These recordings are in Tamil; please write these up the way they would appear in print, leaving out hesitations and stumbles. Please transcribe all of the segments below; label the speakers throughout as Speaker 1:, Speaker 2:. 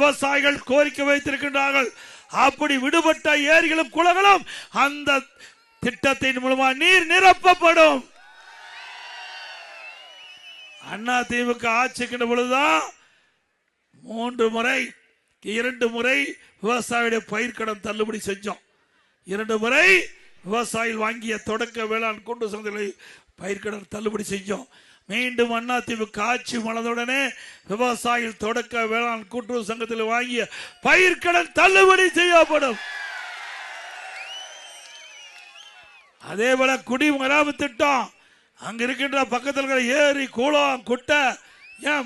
Speaker 1: விவசாயிகள் கோரிக்கை வைத்திருக்கின்றார்கள். அப்படி விடுபட்ட ஏரிகளும் குளங்களும் அந்த திட்டத்தின் மூலமா நீர் நிரப்பப்படும். அண்ணா திமுக ஆட்சிக்கின்ற பொழுதுதான் 2 முறை விவசாயியுடைய பயிர்க்கடன் தள்ளுபடி செஞ்சோம். 2 முறை விவசாயிகள் வாங்கிய தொடக்க வேளாண் கூட்டுறவு சங்கங்களை பயிர்க்கடன் தள்ளுபடி செஞ்சோம். மீண்டும் அண்ணா திமுக ஆட்சி மலர்ந்தவுடனே விவசாயிகள் தொடக்க வேளாண் கூட்டுறவு சங்கத்தில் வாங்கிய பயிர்க்கடன் தள்ளுபடி செய்யப்படும். அதே போல குடிமராமத்து திட்டம், அங்க இருக்கின்ற பக்கத்தில் இருக்கிற ஏரி, குளம், குட்டை,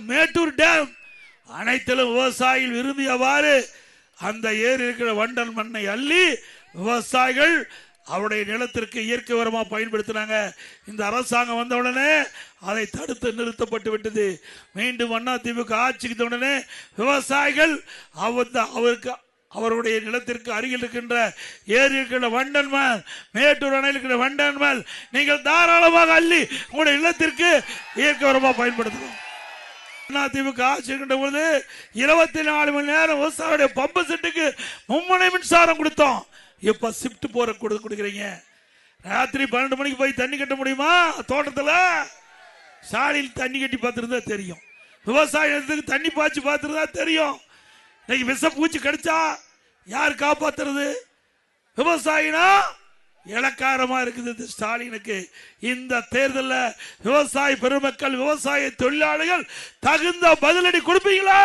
Speaker 1: மேட்டூர் டேம் அனைத்திலும் விவசாயிகள் விரும்பியவாறு அந்த ஏரி இருக்கிற வண்டல் மண்ணை அள்ளி விவசாயிகள் அவருடைய நிலத்திற்கு இயற்கை உரமா பயன்படுத்தினாங்க. இந்த அரசாங்கம் வந்தவுடனே அதை தடுத்து நிறுத்தப்பட்டு விட்டது. மீண்டும் அண்ணா திமுக ஆட்சிக்கு உடனே விவசாயிகள் அவருடைய நிலத்திற்கு அருகில் இருக்கின்ற ஏரி இருக்கின்ற வண்டல் மண், மேட்டூர் அணையில் இருக்கிற வண்டல் மண் நீங்கள் தாராளமாக அள்ளி உங்களுடைய நிலத்திற்கு இயற்கை உரமா பயன்படுத்தணும். அண்ணா திமுக ஆட்சி இருக்கின்ற பொழுது 24 மணி நேரம் விவசாயியுடைய பம்பு செட்டுக்கு மும்முனை மின்சாரம் கொடுத்தோம். இப்ப ஷிப்ட் போற கொடுக்குறீங்க. ராத்திரி 12 மணிக்கு போய் தண்ணி கட்ட முடியுமா? தோட்டத்தில் சாலையில் தண்ணி கட்டி பார்த்துருந்தா தெரியும். விவசாயத்துக்கு தண்ணி பாய்ச்சி பார்த்துருந்தா தெரியும். இன்னைக்கு விஷ பூச்சி கடிச்சா யார் காப்பாத்துறது? விவசாயினா இலக்காரமா இருக்குது ஸ்டாலினுக்கு. இந்த தேர்தலில் விவசாய பெருமக்கள், விவசாய தொழிலாளர்கள் தகுந்த பதிலடி கொடுப்பீங்களா?